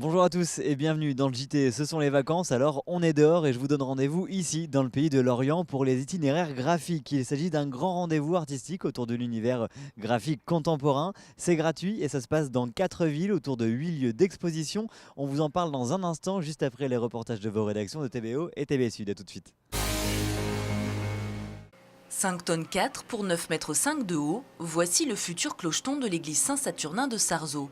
Bonjour à tous et bienvenue dans le JT. Ce sont les vacances, alors on est dehors et je vous donne rendez-vous ici dans le pays de l'Orient pour les itinéraires graphiques. Il s'agit d'un grand rendez-vous artistique autour de l'univers graphique contemporain. C'est gratuit et ça se passe dans 4 villes autour de 8 lieux d'exposition. On vous en parle dans un instant juste après les reportages de vos rédactions de TBO et TB Sud. A tout de suite. 5 tonnes 4 pour 9,5 m de haut, voici le futur clocheton de l'église Saint-Saturnin de Sarzeau.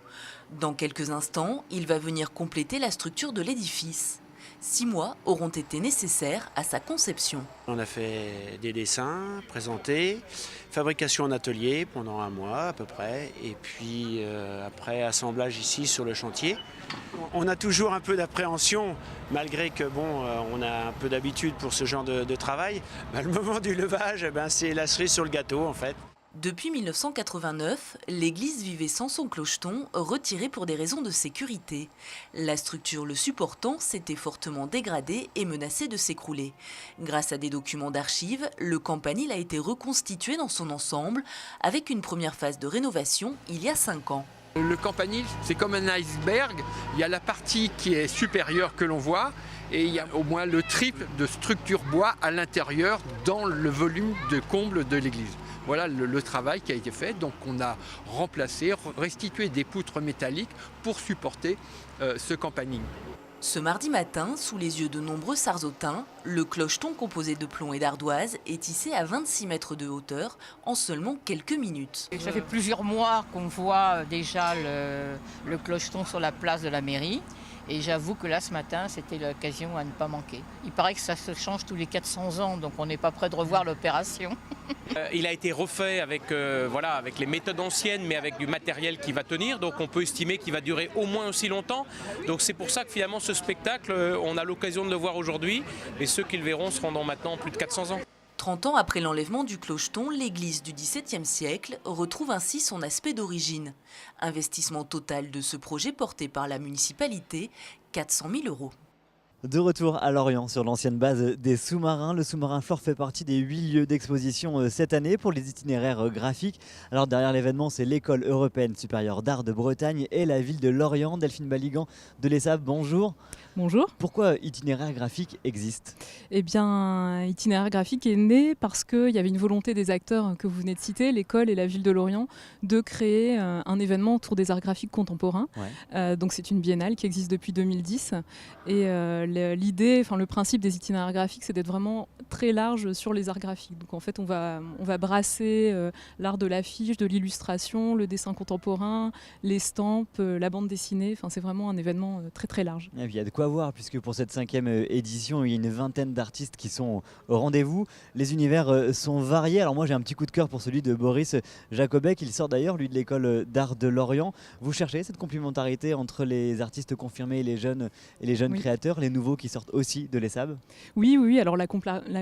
Dans quelques instants, il va venir compléter la structure de l'édifice. 6 mois auront été nécessaires à sa conception. On a fait des dessins, présentés, fabrication en atelier pendant 1 mois à peu près, et puis après assemblage ici sur le chantier. On a toujours un peu d'appréhension, malgré que on a un peu d'habitude pour ce genre de travail. Le moment du levage, c'est la cerise sur le gâteau en fait. Depuis 1989, l'église vivait sans son clocheton, retiré pour des raisons de sécurité. La structure le supportant s'était fortement dégradée et menaçait de s'écrouler. Grâce à des documents d'archives, le campanile a été reconstitué dans son ensemble, avec une première phase de rénovation il y a 5 ans. Le campanile, c'est comme un iceberg. Il y a la partie qui est supérieure que l'on voit et il y a au moins le triple de structure bois à l'intérieur dans le volume de comble de l'église. Voilà le travail qui a été fait. Donc on a remplacé, restitué des poutres métalliques pour supporter ce campanile. Ce mardi matin, sous les yeux de nombreux Sarzeautains, le clocheton composé de plomb et d'ardoise est tissé à 26 mètres de hauteur en seulement quelques minutes. Ça fait plusieurs mois qu'on voit déjà le clocheton sur la place de la mairie. Et j'avoue que là, ce matin, c'était l'occasion à ne pas manquer. Il paraît que ça se change tous les 400 ans, donc on n'est pas prêt de revoir l'opération. Il a été refait avec les méthodes anciennes, mais avec du matériel qui va tenir. Donc on peut estimer qu'il va durer au moins aussi longtemps. Donc c'est pour ça que finalement ce spectacle, on a l'occasion de le voir aujourd'hui. Et ceux qui le verront seront dans maintenant plus de 400 ans. 30 ans après l'enlèvement du clocheton, l'église du XVIIe siècle retrouve ainsi son aspect d'origine. Investissement total de ce projet porté par la municipalité, 400 000 €. De retour à Lorient sur l'ancienne base des sous-marins. Le sous-marin Flore fait partie des 8 lieux d'exposition cette année pour les itinéraires graphiques. Alors derrière l'événement, c'est l'École européenne supérieure d'art de Bretagne et la ville de Lorient. Delphine Baligan de l'ESAB, bonjour. Bonjour. Pourquoi itinéraire graphique existe? Eh bien, itinéraire graphique est né parce qu'il y avait une volonté des acteurs que vous venez de citer, l'école et la ville de Lorient, de créer un événement autour des arts graphiques contemporains. Ouais. Donc c'est une biennale qui existe depuis 2010 et l'idée, le principe des itinéraires graphiques, c'est d'être vraiment très large sur les arts graphiques. Donc en fait, on va brasser l'art de l'affiche, de l'illustration, le dessin contemporain, l'estampe, la bande dessinée. C'est vraiment un événement très très large. Et puis, il y a de quoi voir puisque pour cette 5e édition, il y a une vingtaine d'artistes qui sont au rendez-vous. Les univers sont variés. Alors moi, j'ai un petit coup de cœur pour celui de Boris Jacobec. Il sort d'ailleurs, lui, de l'école d'art de Lorient. Vous cherchez cette complémentarité entre les artistes confirmés et les jeunes oui. Créateurs, les nouveaux qui sortent aussi de l'ESAB? Oui. Alors la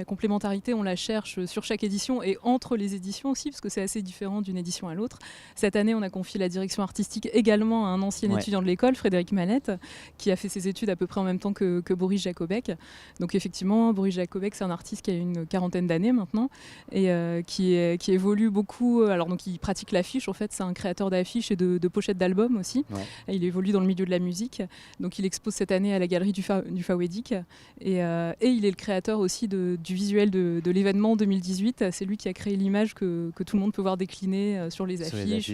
complémentarité, on la cherche sur chaque édition et entre les éditions aussi, parce que c'est assez différent d'une édition à l'autre. Cette année, on a confié la direction artistique également à un ancien étudiant de l'école, Frédéric Mallette, qui a fait ses études à peu près en même temps que Boris Jacobec. Donc effectivement, Boris Jacobec, c'est un artiste qui a une 40aine d'années maintenant et qui évolue beaucoup. Alors donc il pratique l'affiche, en fait, c'est un créateur d'affiches et de pochettes d'albums aussi. Ouais. Il évolue dans le milieu de la musique. Donc il expose cette année à la galerie du Fawédic et il est le créateur aussi du visuel de l'événement 2018. C'est lui qui a créé l'image que tout le monde peut voir décliner sur les affiches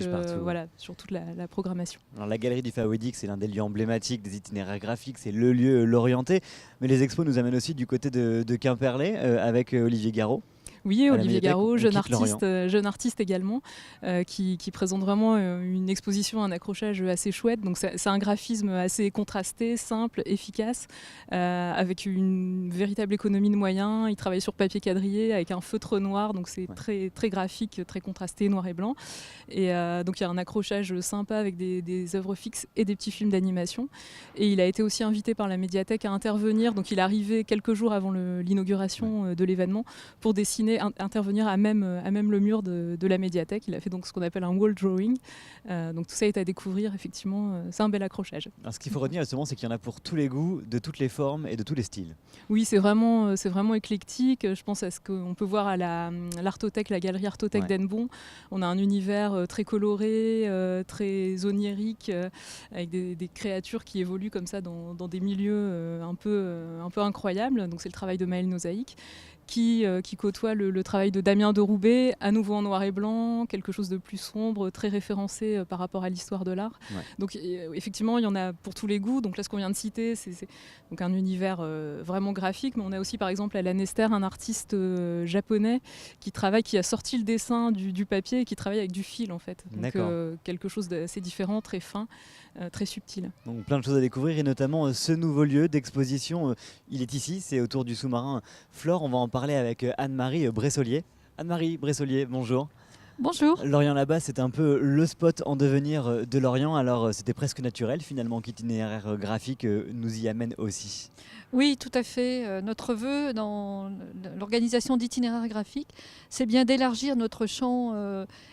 sur toute la programmation. Alors, la galerie du Fawédic, c'est l'un des lieux emblématiques des itinéraires graphiques, c'est le lieu l'orienté, mais les expos nous amènent aussi du côté de Quimperlé avec Olivier Garot. Oui, Olivier Garot, jeune artiste également, qui présente vraiment une exposition, un accrochage assez chouette. Donc c'est un graphisme assez contrasté, simple, efficace, avec une véritable économie de moyens. Il travaille sur papier quadrillé avec un feutre noir, donc c'est très, très graphique, très contrasté, noir et blanc. Et donc il y a un accrochage sympa avec des œuvres fixes et des petits films d'animation. Et il a été aussi invité par la médiathèque à intervenir. Donc il est arrivé quelques jours avant l'inauguration de l'événement pour dessiner allait intervenir à même le mur de la médiathèque. Il a fait donc ce qu'on appelle un wall drawing. Donc tout ça est à découvrir, effectivement, c'est un bel accrochage. Alors, ce qu'il faut retenir justement, c'est qu'il y en a pour tous les goûts, de toutes les formes et de tous les styles. Oui, c'est vraiment éclectique. Je pense à ce qu'on peut voir à l'Artothèque, la galerie Artothèque d'Hennebont. On a un univers très coloré, très onirique, avec des créatures qui évoluent comme ça dans des milieux un peu incroyables. Donc c'est le travail de Maëlle Nozaïque qui côtoie le travail de Damien de Roubaix, à nouveau en noir et blanc, quelque chose de plus sombre, très référencé par rapport à l'histoire de l'art. Ouais. Donc effectivement, il y en a pour tous les goûts. Donc là, ce qu'on vient de citer, c'est donc un univers vraiment graphique, mais on a aussi par exemple Alan Esther, un artiste japonais qui a sorti le dessin du papier et qui travaille avec du fil en fait. Donc quelque chose d'assez différent, très fin, très subtil. Donc plein de choses à découvrir et notamment ce nouveau lieu d'exposition. Il est ici, c'est autour du sous-marin Flore. On va en parler avec Anne-Marie Bressolier. Anne-Marie Bressolier, bonjour. Bonjour. Lorient là-bas, c'est un peu le spot en devenir de Lorient. Alors c'était presque naturel finalement qu'Itinéraire graphique nous y amène aussi. Oui, tout à fait. Notre vœu dans l'organisation d'itinéraires graphiques, c'est bien d'élargir notre champ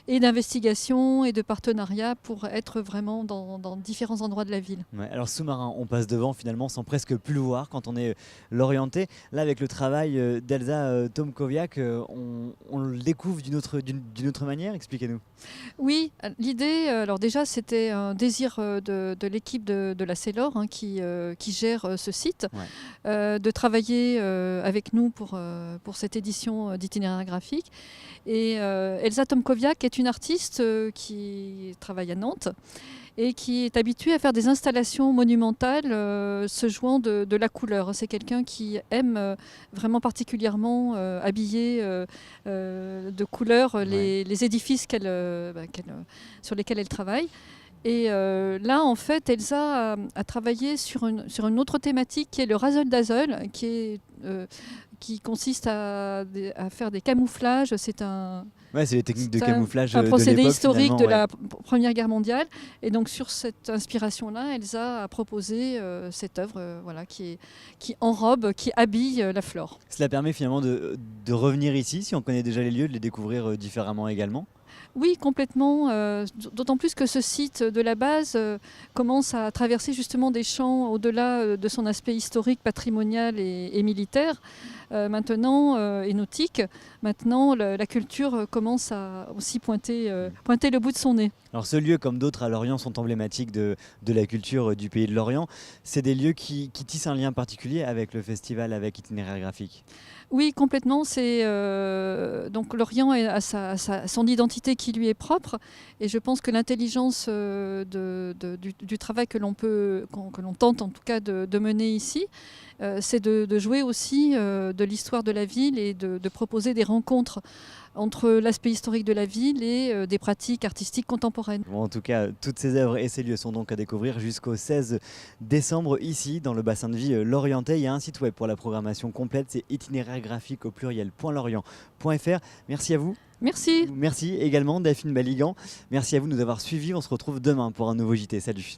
et d'investigation et de partenariat pour être vraiment dans différents endroits de la ville. Ouais, alors sous-marin, on passe devant finalement sans presque plus le voir quand on est l'orienté. Là, avec le travail d'Elsa Tomkowiak, on le découvre d'une autre manière. Expliquez-nous. Oui, l'idée, alors déjà, c'était un désir de l'équipe de la Célor qui gère ce site. Ouais. De travailler avec nous pour cette édition d'itinéraire graphique. Et Elsa Tomkowiak est une artiste qui travaille à Nantes et qui est habituée à faire des installations monumentales se jouant de la couleur. C'est quelqu'un qui aime vraiment particulièrement habiller de couleur les édifices sur lesquels elle travaille. Et là, en fait, Elsa a travaillé sur une autre thématique qui est le razzle dazzle, qui consiste à faire des camouflages. C'est les techniques de camouflage un procédé historique de la ouais. Première Guerre mondiale. Et donc, sur cette inspiration-là, Elsa a proposé cette œuvre qui enrobe, qui habille la flore. Cela permet finalement de revenir ici, si on connaît déjà les lieux, de les découvrir différemment également. Oui, complètement. D'autant plus que ce site de la base commence à traverser justement des champs au-delà de son aspect historique, patrimonial et militaire. Maintenant, et nautique, maintenant la culture commence à aussi pointer le bout de son nez. Alors ce lieu, comme d'autres à Lorient, sont emblématiques de la culture du pays de Lorient. C'est des lieux qui tissent un lien particulier avec le festival, avec Itinéraire graphique. Oui, complètement. Donc Lorient a son identité qui lui est propre, et je pense que l'intelligence du travail que l'on tente en tout cas de mener ici, c'est de jouer aussi de l'histoire de la ville et de proposer des rencontres entre l'aspect historique de la ville et des pratiques artistiques contemporaines. Bon, en tout cas, toutes ces œuvres et ces lieux sont donc à découvrir jusqu'au 16 décembre ici dans le bassin de vie lorientais. Il y a un site web pour la programmation complète, c'est itinéraire-graphique au pluriel.lorient.fr. Merci à vous. Merci. Merci également Delphine Baligan. Merci à vous de nous avoir suivis. On se retrouve demain pour un nouveau JT. Salut.